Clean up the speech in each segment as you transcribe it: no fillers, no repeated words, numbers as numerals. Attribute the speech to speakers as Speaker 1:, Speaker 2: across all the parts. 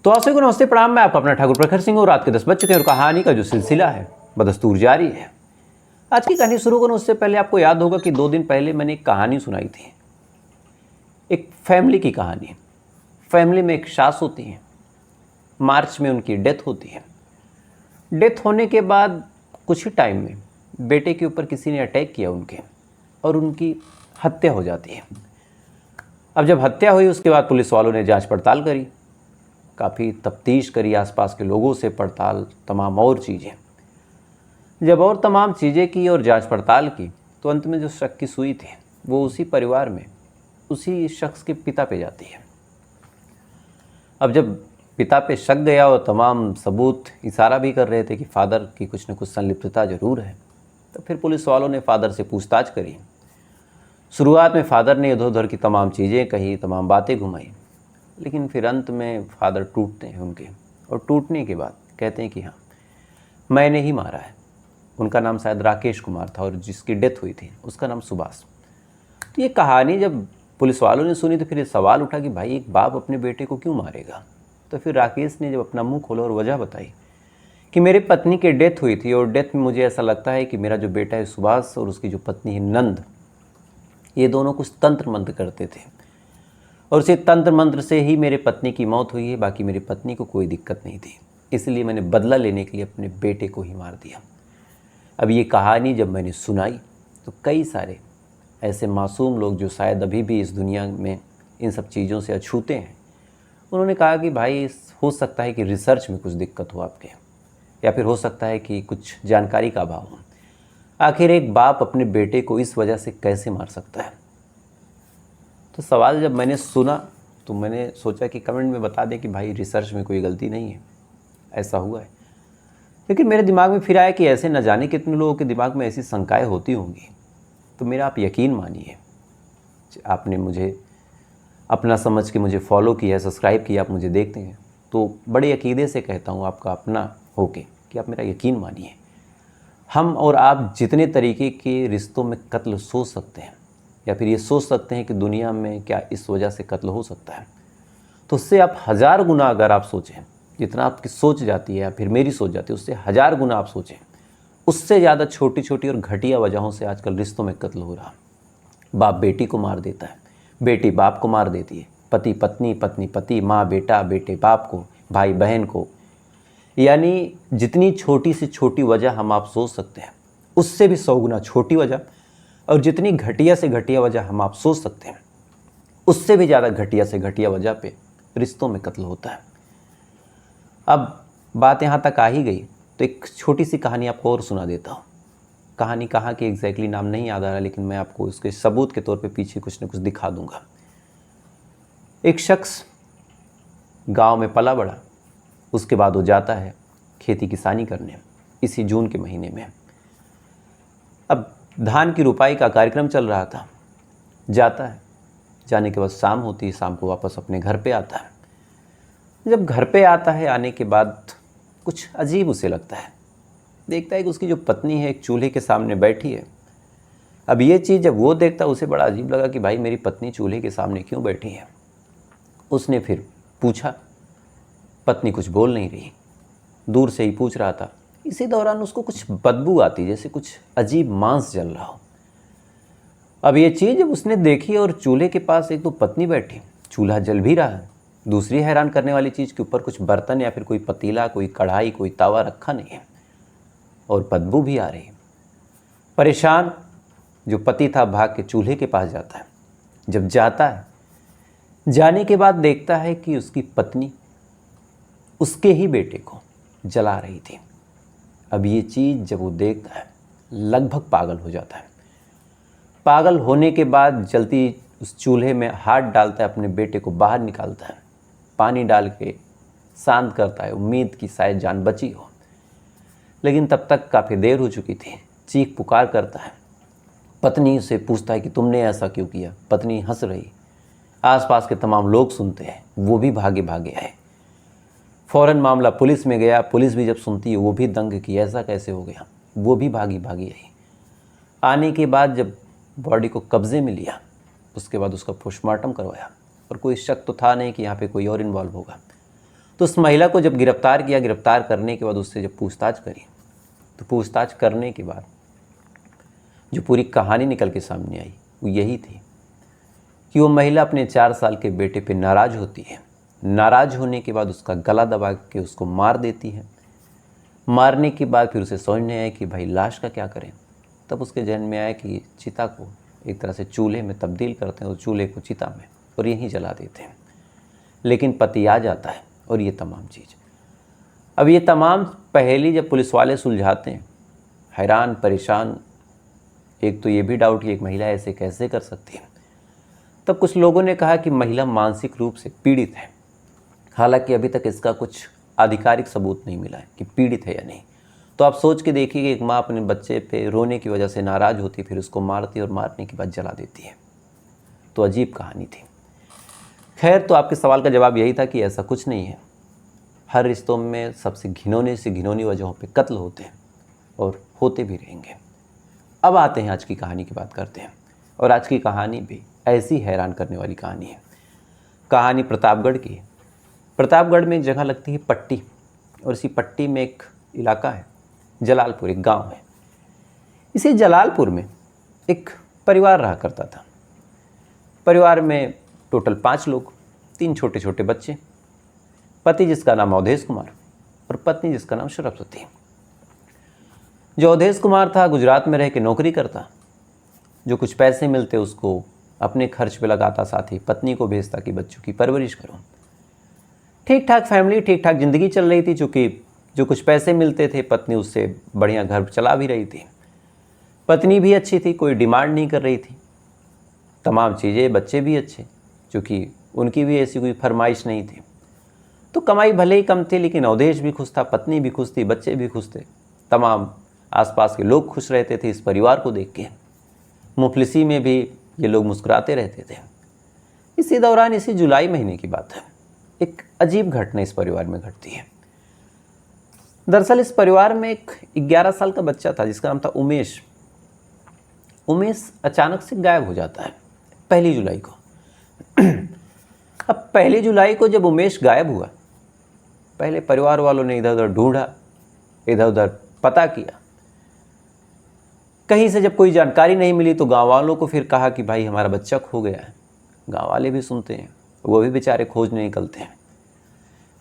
Speaker 1: तो आप सभी को नमस्ते प्रणाम। मैं आपका अपना ठाकुर प्रखर सिंह और रात के 10 बज चुके हैं और कहानी का जो सिलसिला है बदस्तूर जारी है। आज की कहानी शुरू करूं उससे पहले आपको याद होगा कि 2 दिन पहले मैंने एक कहानी सुनाई थी, एक फैमिली की कहानी। फैमिली में एक सास होती है, मार्च में उनकी डेथ होती है। डेथ होने के बाद कुछ ही टाइम में बेटे के ऊपर किसी ने अटैक किया उनके, और उनकी हत्या हो जाती है। अब जब हत्या हुई उसके बाद पुलिस वालों ने जांच पड़ताल करी, काफ़ी तफ्तीश करी, आसपास के लोगों से पड़ताल, तमाम और चीज़ें। जब और तमाम चीज़ें की और जांच पड़ताल की तो अंत में जो शक की सुई थी वो उसी परिवार में, उसी शख्स के पिता पे जाती है। अब जब पिता पे शक गया और तमाम सबूत इशारा भी कर रहे थे कि फादर की कुछ न कुछ संलिप्तता ज़रूर है, तो फिर पुलिस वालों ने फादर से पूछताछ करी। शुरुआत में फादर ने इधर उधर की तमाम चीज़ें कही, तमाम बातें घुमाई, लेकिन फिर अंत में फादर टूटते हैं उनके, और टूटने के बाद कहते हैं कि हाँ, मैंने ही मारा है। उनका नाम शायद राकेश कुमार था और जिसकी डेथ हुई थी उसका नाम सुभाष। तो ये कहानी जब पुलिस वालों ने सुनी तो फिर ये सवाल उठा कि भाई एक बाप अपने बेटे को क्यों मारेगा। तो फिर राकेश ने जब अपना मुंह खोला और वजह बताई कि मेरी पत्नी की डेथ हुई थी और डेथ में मुझे ऐसा लगता है कि मेरा जो बेटा है सुभाष और उसकी जो पत्नी है नंद, ये दोनों कुछ तंत्र मंत्र करते थे और उसी तंत्र मंत्र से ही मेरे पत्नी की मौत हुई है। बाकी मेरी पत्नी को कोई दिक्कत नहीं थी, इसलिए मैंने बदला लेने के लिए अपने बेटे को ही मार दिया। अब ये कहानी जब मैंने सुनाई तो कई सारे ऐसे मासूम लोग जो शायद अभी भी इस दुनिया में इन सब चीज़ों से अछूते हैं, उन्होंने कहा कि भाई हो सकता है कि रिसर्च में कुछ दिक्कत हो आपके, या फिर हो सकता है कि कुछ जानकारी का अभाव हो। आखिर एक बाप अपने बेटे को इस वजह से कैसे मार सकता है। तो सवाल जब मैंने सुना तो मैंने सोचा कि कमेंट में बता दें कि भाई रिसर्च में कोई गलती नहीं है, ऐसा हुआ है। लेकिन मेरे दिमाग में फिर आया कि ऐसे न जाने कितने लोगों के दिमाग में ऐसी शंकाएं होती होंगी। तो मेरा आप यकीन मानिए, आपने मुझे अपना समझ के मुझे फॉलो किया, सब्सक्राइब किया, आप मुझे देखते हैं, तो बड़े अकीदे से कहता हूँ आपका अपना होके कि आप मेरा यकीन मानिए। हम और आप जितने तरीके के रिश्तों में कत्ल सोच सकते हैं, या फिर ये सोच सकते हैं कि दुनिया में क्या इस वजह से कत्ल हो सकता है, तो उससे आप 1000 गुना अगर आप सोचें, जितना आपकी सोच जाती है या फिर मेरी सोच जाती है उससे 1000 गुना आप सोचें, उससे ज़्यादा छोटी छोटी और घटिया वजहों से आजकल रिश्तों में कत्ल हो रहा। बाप बेटी को मार देता है, बेटी बाप को मार देती है, पति पत्नी, पत्नी पति, माँ बेटा, बेटे बाप को, भाई बहन को। यानी जितनी छोटी से छोटी वजह हम आप सोच सकते हैं उससे भी 100 गुना छोटी वजह, और जितनी घटिया से घटिया वजह हम आप सोच सकते हैं उससे भी ज़्यादा घटिया से घटिया वजह पे रिश्तों में कत्ल होता है। अब बात यहाँ तक आ ही गई तो एक छोटी सी कहानी आपको और सुना देता हूँ। कहानी कहाँ की एग्जैक्टली नाम नहीं याद आ रहा, लेकिन मैं आपको उसके सबूत के तौर पे पीछे कुछ न कुछ दिखा दूंगा। एक शख्स गांव में पला बड़ा, उसके बाद वो जाता है खेती किसानी करने, इसी जून के महीने में। अब धान की रुपाई का कार्यक्रम चल रहा था। जाता है, जाने के बाद शाम होती है, शाम को वापस अपने घर पे आता है। जब घर पे आता है, आने के बाद कुछ अजीब उसे लगता है। देखता है कि उसकी जो पत्नी है एक चूल्हे के सामने बैठी है। अब ये चीज़ जब वो देखता उसे बड़ा अजीब लगा कि भाई मेरी पत्नी चूल्हे के सामने क्यों बैठी है। उसने फिर पूछा, पत्नी कुछ बोल नहीं रही, दूर से ही पूछ रहा था। इसी दौरान उसको कुछ बदबू आती, जैसे कुछ अजीब मांस जल रहा हो। अब ये चीज़ जब उसने देखी और चूल्हे के पास एक तो पत्नी बैठी, चूल्हा जल भी रहा है, दूसरी हैरान करने वाली चीज़ के ऊपर कुछ बर्तन या फिर कोई पतीला, कोई कढ़ाई, कोई तवा रखा नहीं है और बदबू भी आ रही है। परेशान जो पति था भाग के चूल्हे के पास जाता है। जब जाता है, जाने के बाद देखता है कि उसकी पत्नी उसके ही बेटे को जला रही थी। अब ये चीज़ जब वो देखता है लगभग पागल हो जाता है। पागल होने के बाद जल्दी उस चूल्हे में हाथ डालता है, अपने बेटे को बाहर निकालता है, पानी डाल के शांत करता है, उम्मीद की शायद जान बची हो। लेकिन तब तक काफ़ी देर हो चुकी थी। चीख पुकार करता है, पत्नी से पूछता है कि तुमने ऐसा क्यों किया। पत्नी हंस रही। आसपास के तमाम लोग सुनते हैं, वो भी भागे भागे आए। फ़ौरन मामला पुलिस में गया। पुलिस भी जब सुनती है वो भी दंग कि ऐसा कैसे हो गया, वो भी भागी भागी आई। आने के बाद जब बॉडी को कब्ज़े में लिया, उसके बाद उसका पोस्टमार्टम करवाया और कोई शक तो था नहीं कि यहाँ पे कोई और इन्वॉल्व होगा। तो उस महिला को जब गिरफ्तार किया, गिरफ्तार करने के बाद उससे जब पूछताछ करी, तो पूछताछ करने के बाद जो पूरी कहानी निकल के सामने आई वो यही थी कि वो महिला अपने 4 साल के बेटे पे नाराज़ होती है। नाराज़ होने के बाद उसका गला दबा के उसको मार देती है। मारने के बाद फिर उसे समझ नहीं आया कि भाई लाश का क्या करें। तब उसके जहन में आया कि चिता को एक तरह से चूल्हे में तब्दील करते हैं और चूल्हे को चिता में और यहीं जला देते हैं। लेकिन पति आ जाता है और ये तमाम चीज़, अब ये तमाम पहेली जब पुलिस वाले सुलझाते हैं, हैरान परेशान, एक तो ये भी डाउट कि एक महिला ऐसे कैसे कर सकती है। तब कुछ लोगों ने कहा कि महिला मानसिक रूप से पीड़ित है। हालांकि अभी तक इसका कुछ आधिकारिक सबूत नहीं मिला है कि पीड़ित है या नहीं। तो आप सोच के देखिए कि एक माँ अपने बच्चे पे रोने की वजह से नाराज़ होती, फिर उसको मारती और मारने के बाद जला देती है। तो अजीब कहानी थी। खैर, तो आपके सवाल का जवाब यही था कि ऐसा कुछ नहीं है। हर रिश्तों में सबसे घिनौने से घिनौनी वजहों पे कत्ल होते हैं और होते भी रहेंगे। अब आते हैं आज की कहानी की बात करते हैं। और आज की कहानी भी ऐसी हैरान करने वाली कहानी है। कहानी प्रतापगढ़ की है। प्रतापगढ़ में एक जगह लगती है पट्टी, और इसी पट्टी में एक इलाका है जलालपुर, एक गांव है। इसी जलालपुर में एक परिवार रहा करता था। परिवार में टोटल 5 लोग, 3 छोटे छोटे बच्चे, पति जिसका नाम अवधेश कुमार और पत्नी जिसका नाम सरस्वती। जो अवधेश कुमार था गुजरात में रह के नौकरी करता, जो कुछ पैसे मिलते उसको अपने खर्च पे लगाता, साथ ही पत्नी को भेजता कि बच्चों की परवरिश करो। ठीक ठाक फैमिली, ठीक ठाक ज़िंदगी चल रही थी। चूँकि जो कुछ पैसे मिलते थे पत्नी उससे बढ़िया घर चला भी रही थी। पत्नी भी अच्छी थी, कोई डिमांड नहीं कर रही थी, तमाम चीज़ें, बच्चे भी अच्छे, चूँकि उनकी भी ऐसी कोई फरमाइश नहीं थी। तो कमाई भले ही कम थी, लेकिन अवधेश भी खुश था, पत्नी भी खुश थी, बच्चे भी खुश थे, तमाम आसपास के लोग खुश रहते थे इस परिवार को देख के। मुफलिसी में भी ये लोग मुस्कुराते रहते थे। इसी दौरान, इसी जुलाई महीने की बात है, एक अजीब घटना इस परिवार में घटती है। दरअसल इस परिवार में एक 11 साल का बच्चा था जिसका नाम था उमेश। उमेश अचानक से गायब हो जाता है 1 जुलाई को। अब 1 जुलाई को जब उमेश गायब हुआ, पहले परिवार वालों ने इधर उधर ढूंढा, इधर उधर पता किया। कहीं से जब कोई जानकारी नहीं मिली तो गांव वालों को फिर कहा कि भाई हमारा बच्चा खो गया है। गांव वाले भी सुनते हैं, वो भी बेचारे खोजने निकलते हैं।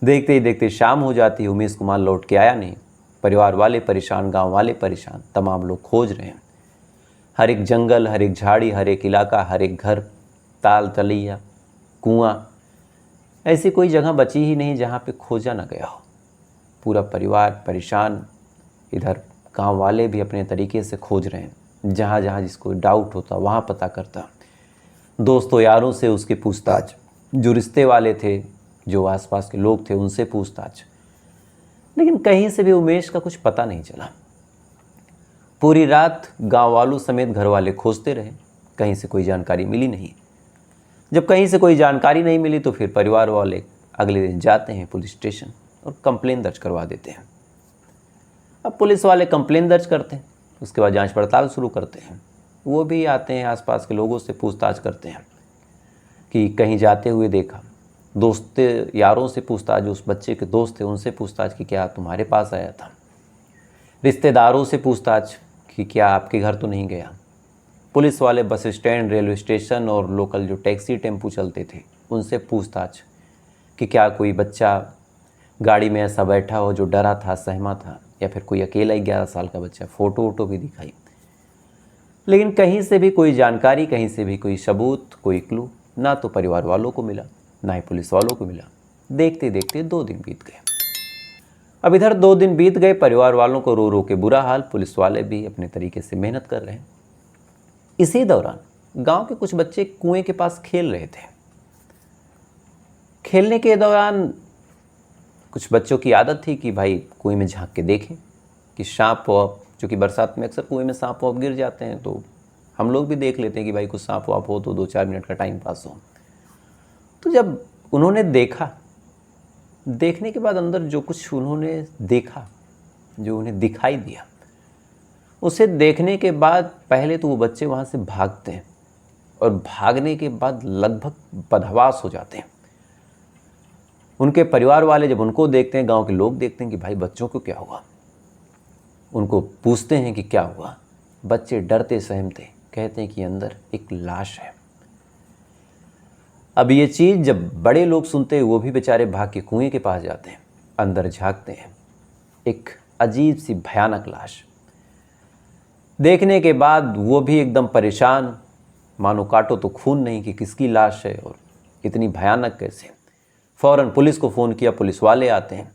Speaker 1: देखते ही देखते शाम हो जाती है, उमेश कुमार लौट के आया नहीं। परिवार वाले परेशान, गांव वाले परेशान, तमाम लोग खोज रहे हैं। हर एक जंगल, हर एक झाड़ी, हर एक इलाका, हर एक घर, ताल तलैया, कुआं, ऐसी कोई जगह बची ही नहीं जहाँ पे खोजा ना गया हो। पूरा परिवार परेशान, इधर गांव वाले भी अपने तरीके से खोज रहे हैं। जहाँ जहाँ जिसको डाउट होता वहाँ पता करता, दोस्तों यारों से उसकी पूछताछ, जो रिश्ते वाले थे, जो आसपास के लोग थे उनसे पूछताछ, लेकिन कहीं से भी उमेश का कुछ पता नहीं चला। पूरी रात गांव वालों समेत घर वाले खोजते रहे, कहीं से कोई जानकारी मिली नहीं। जब कहीं से कोई जानकारी नहीं मिली तो फिर परिवार वाले अगले दिन जाते हैं पुलिस स्टेशन और कंप्लेन दर्ज करवा देते हैं। अब पुलिस वाले कंप्लेन दर्ज करते हैं, उसके बाद जांच पड़ताल शुरू करते हैं। वो भी आते हैं, आसपास के लोगों से पूछताछ करते हैं कि कहीं जाते हुए देखा, दोस्त यारों से पूछताछ, जो उस बच्चे के दोस्त थे उनसे पूछताछ कि क्या तुम्हारे पास आया था। रिश्तेदारों से पूछताछ कि क्या आपके घर तो नहीं गया। पुलिस वाले बस स्टैंड, रेलवे स्टेशन और लोकल जो टैक्सी टेम्पू चलते थे उनसे पूछताछ कि क्या कोई बच्चा गाड़ी में ऐसा बैठा हो जो डरा था, सहमा था, या फिर कोई अकेला 11 साल का बच्चा। फ़ोटो वोटो भी दिखाई, लेकिन कहीं से भी कोई जानकारी, कहीं से भी कोई सबूत, कोई क्लू ना तो परिवार वालों को मिला, ना ही पुलिस वालों को मिला। देखते देखते 2 दिन बीत गए। अब इधर 2 दिन बीत गए, परिवार वालों को रो रो के बुरा हाल, पुलिस वाले भी अपने तरीके से मेहनत कर रहे हैं। इसी दौरान गांव के कुछ बच्चे कुएं के पास खेल रहे थे। खेलने के दौरान कुछ बच्चों की आदत थी कि भाई कुएं में झांक के देखें कि सांप वाप, चूँकि बरसात में अक्सर कुएं में सांप वाप गिर जाते हैं, तो हम लोग भी देख लेते हैं कि भाई कुछ सांप वाप हो तो 2-4 मिनट का टाइम पास हो। तो जब उन्होंने देखा, देखने के बाद अंदर जो कुछ उन्होंने देखा, जो उन्हें दिखाई दिया, उसे देखने के बाद पहले तो वो बच्चे वहाँ से भागते हैं और भागने के बाद लगभग बदहवास हो जाते हैं। उनके परिवार वाले जब उनको देखते हैं, गांव के लोग देखते हैं कि भाई बच्चों को क्या हुआ, उनको पूछते हैं कि क्या हुआ। बच्चे डरते सहमते कहते हैं कि अंदर एक लाश है। अब ये चीज़ जब बड़े लोग सुनते हैं, वो भी बेचारे भाग के कुएं के पास जाते हैं, अंदर झांकते हैं। एक अजीब सी भयानक लाश देखने के बाद वो भी एकदम परेशान, मानो काटो तो खून नहीं कि किसकी लाश है और इतनी भयानक कैसे। फ़ौरन पुलिस को फ़ोन किया, पुलिस वाले आते हैं।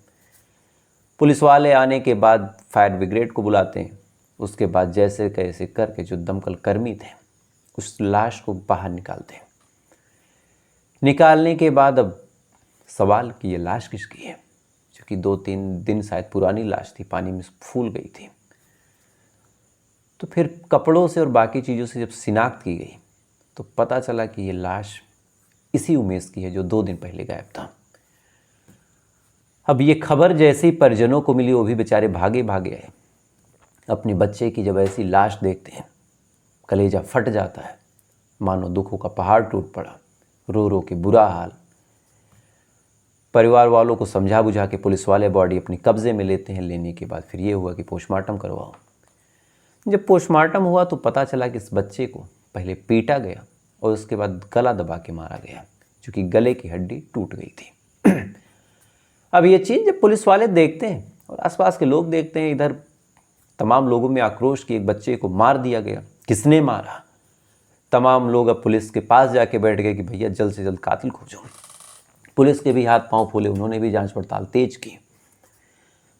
Speaker 1: पुलिस वाले आने के बाद फायर ब्रिगेड को बुलाते हैं। उसके बाद जैसे कैसे करके जो दमकल कर्मी थे उस लाश को बाहर निकालते हैं। निकालने के बाद अब सवाल कि ये लाश किसकी है, क्योंकि 2-3 दिन शायद पुरानी लाश थी, पानी में फूल गई थी। तो फिर कपड़ों से और बाकी चीज़ों से जब शिनाख्त की गई तो पता चला कि ये लाश इसी उमेश की है जो 2 दिन पहले गायब था। अब ये खबर जैसे ही परिजनों को मिली, वो भी बेचारे भागे भागे आए। अपने बच्चे की जब ऐसी लाश देखते हैं, कलेजा फट जाता है, मानो दुखों का पहाड़ टूट पड़ा। रो रो के बुरा हाल। परिवार वालों को समझा बुझा के पुलिस वाले बॉडी अपने कब्जे में लेते हैं। लेने के बाद फिर ये हुआ कि पोस्टमार्टम करवाओ। जब पोस्टमार्टम हुआ तो पता चला कि इस बच्चे को पहले पीटा गया और उसके बाद गला दबा के मारा गया, क्योंकि गले की हड्डी टूट गई थी। अब ये चीज़ जब पुलिस वाले देखते हैं और आसपास के लोग देखते हैं, इधर तमाम लोगों में आक्रोश कि एक बच्चे को मार दिया गया, किसने मारा। तमाम लोग अब पुलिस के पास जाके बैठ गए कि भैया जल्द से जल्द कातिल खोजो। पुलिस के भी हाथ पांव फूले, उन्होंने भी जांच पड़ताल तेज की।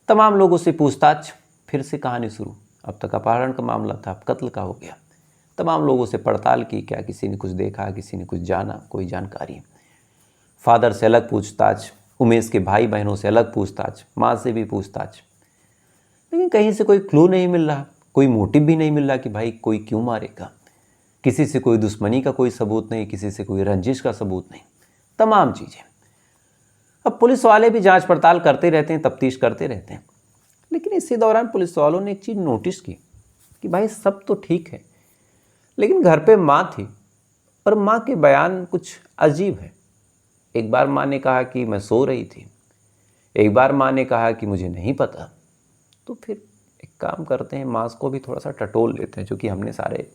Speaker 1: तमाम लोगों से पूछताछ, फिर से कहानी शुरू। अब तक अपहरण का मामला था, अब कत्ल का हो गया। तमाम लोगों से पड़ताल की, क्या किसी ने कुछ देखा, किसी ने कुछ जाना, कोई जानकारी। फादर से अलग पूछताछ, उमेश के भाई बहनों से अलग पूछताछ, माँ से भी पूछताछ, लेकिन कहीं से कोई क्लू नहीं मिल रहा, कोई मोटिव भी नहीं मिल रहा कि भाई कोई क्यों मारेगा। किसी से कोई दुश्मनी का कोई सबूत नहीं, किसी से कोई रंजिश का सबूत नहीं, तमाम चीज़ें। अब पुलिस वाले भी जांच पड़ताल करते रहते हैं, तफ्तीश करते रहते हैं। लेकिन इसी दौरान पुलिस वालों ने एक चीज़ नोटिस की कि भाई सब तो ठीक है, लेकिन घर पे माँ थी और माँ के बयान कुछ अजीब है। एक बार माँ ने कहा कि मैं सो रही थी, एक बार माँ ने कहा कि मुझे नहीं पता। तो फिर एक काम करते हैं, माँ को भी थोड़ा सा टटोल लेते हैं, क्योंकि हमने सारे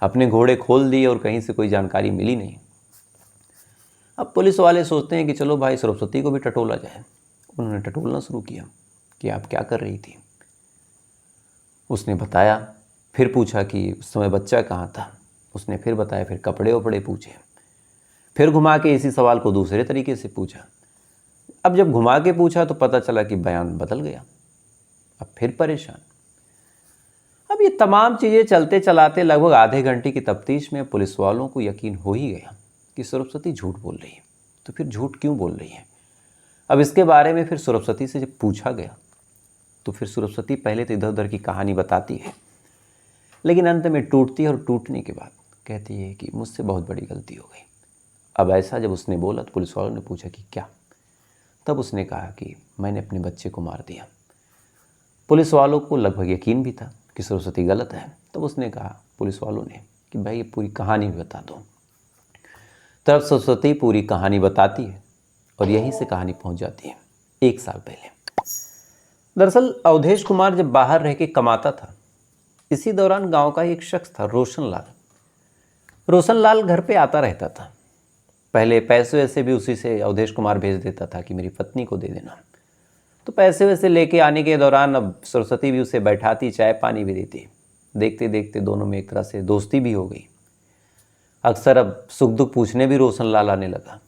Speaker 1: अपने घोड़े खोल दिए और कहीं से कोई जानकारी मिली नहीं। अब पुलिस वाले सोचते हैं कि चलो भाई सरस्वती को भी टटोला जाए। उन्होंने टटोलना शुरू किया कि आप क्या कर रही थी। उसने बताया, फिर पूछा कि उस समय बच्चा कहाँ था। उसने फिर बताया, फिर कपड़े वपड़े पूछे, फिर घुमा के इसी सवाल को दूसरे तरीके से पूछा। अब जब घुमा के पूछा तो पता चला कि बयान बदल गया। अब फिर परेशान। अब ये तमाम चीज़ें चलते चलाते लगभग आधे घंटे की तफ्तीश में पुलिस वालों को यकीन हो ही गया कि सरस्वती झूठ बोल रही है। तो फिर झूठ क्यों बोल रही है। अब इसके बारे में फिर सरस्वती से जब पूछा गया तो फिर सरस्वती पहले तो इधर उधर की कहानी बताती है, लेकिन अंत में टूटती है और टूटने के बाद कहती है कि मुझसे बहुत बड़ी गलती हो गई। अब ऐसा जब उसने बोला तो पुलिस वालों ने पूछा कि क्या। तब उसने कहा कि मैंने अपने बच्चे को मार दिया। पुलिस वालों को लगभग यकीन भी था कि सरस्वती गलत है। तब उसने कहा पुलिस वालों ने कि भाई ये पूरी कहानी भी बता दो। तब सरस्वती पूरी कहानी बताती है और यहीं से कहानी पहुंच जाती है 1 साल पहले। दरअसल अवधेश कुमार जब बाहर रह के कमाता था, इसी दौरान गांव का एक शख्स था रोशनलाल। रोशनलाल घर पे आता रहता था। पहले पैसे वैसे भी उसी से अवधेश कुमार भेज देता था कि मेरी पत्नी को दे देना। तो पैसे वैसे लेके आने के दौरान अब सरस्वती भी उसे बैठाती, चाय पानी भी देती। देखते देखते दोनों में एक तरह से दोस्ती भी हो गई। अक्सर अब सुख दुख पूछने भी रोशनलाल आने लगा।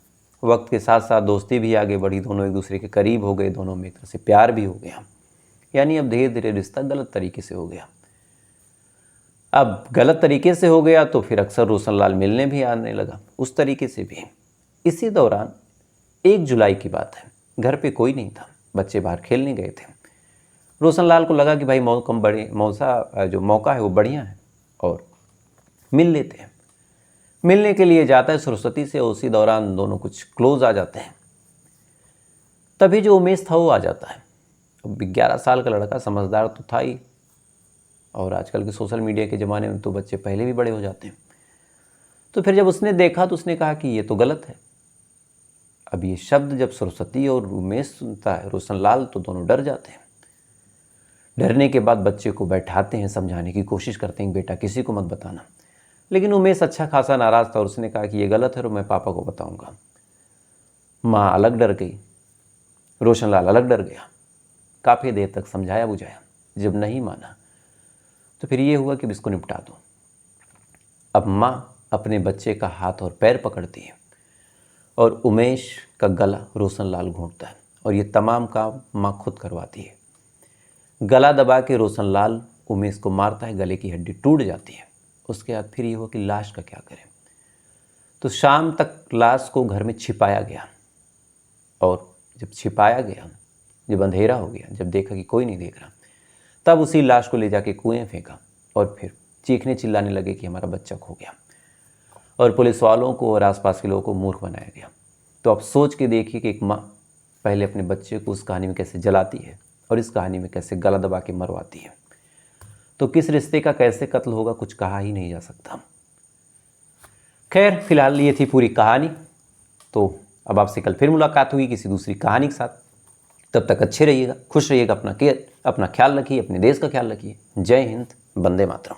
Speaker 1: वक्त के साथ साथ दोस्ती भी आगे बढ़ी, दोनों एक दूसरे के करीब हो गए, दोनों में एक तरह से प्यार भी हो गया। यानी अब धीरे धीरे रिश्ता गलत तरीके से हो गया। अब गलत तरीके से हो गया तो फिर अक्सर रोशनलाल मिलने भी आने लगा, उस तरीके से भी। इसी दौरान 1 जुलाई की बात है, घर पे कोई नहीं था, बच्चे बाहर खेलने गए थे। रोशनलाल को लगा कि भाई मौका है वो बढ़िया है और मिल लेते हैं। मिलने के लिए जाता है सरस्वती से, उसी दौरान दोनों कुछ क्लोज आ जाते हैं। तभी जो उमेश था वो आ जाता है। अब 11 साल का लड़का, समझदार तो था ही, और आजकल के सोशल मीडिया के ज़माने में तो बच्चे पहले भी बड़े हो जाते हैं। तो फिर जब उसने देखा तो उसने कहा कि ये तो गलत है। अब ये शब्द जब सरस्वती और उमेश सुनता है रोशनलाल तो दोनों डर जाते हैं। डरने के बाद बच्चे को बैठाते हैं, समझाने की कोशिश करते हैं, बेटा किसी को मत बताना। लेकिन उमेश अच्छा खासा नाराज़ था और उसने कहा कि ये गलत है और मैं पापा को बताऊंगा। माँ अलग डर गई, रोशनलाल अलग डर गया। काफ़ी देर तक समझाया बुझाया, जब नहीं माना तो फिर ये हुआ कि इसको निपटा दो। अब माँ अपने बच्चे का हाथ और पैर पकड़ती है और उमेश का गला रोशनलाल घोंटता है और ये तमाम काम माँ खुद करवाती है। गला दबा के रोशनलाल उमेश को मारता है, गले की हड्डी टूट जाती है। उसके बाद फिर ये हुआ कि लाश का क्या करें। तो शाम तक लाश को घर में छिपाया गया और जब छिपाया गया, जब अंधेरा हो गया, जब देखा कि कोई नहीं देख रहा, तब उसी लाश को ले जाके कुएं फेंका और फिर चीखने चिल्लाने लगे कि हमारा बच्चा खो गया और पुलिस वालों को और आसपास के लोगों को मूर्ख बनाया गया। तो आप सोच के देखिए कि एक माँ पहले अपने बच्चे को उस कहानी में कैसे जलाती है और इस कहानी में कैसे गला दबा के मरवाती है। तो किस रिश्ते का कैसे कत्ल होगा कुछ कहा ही नहीं जा सकता। खैर फिलहाल ये थी पूरी कहानी। तो अब आपसे कल फिर मुलाकात होगी किसी दूसरी कहानी के साथ। तब तक अच्छे रहिएगा, खुश रहिएगा, अपना ख्याल रखिए, अपने देश का ख्याल रखिए। जय हिंद, वंदे मातरम।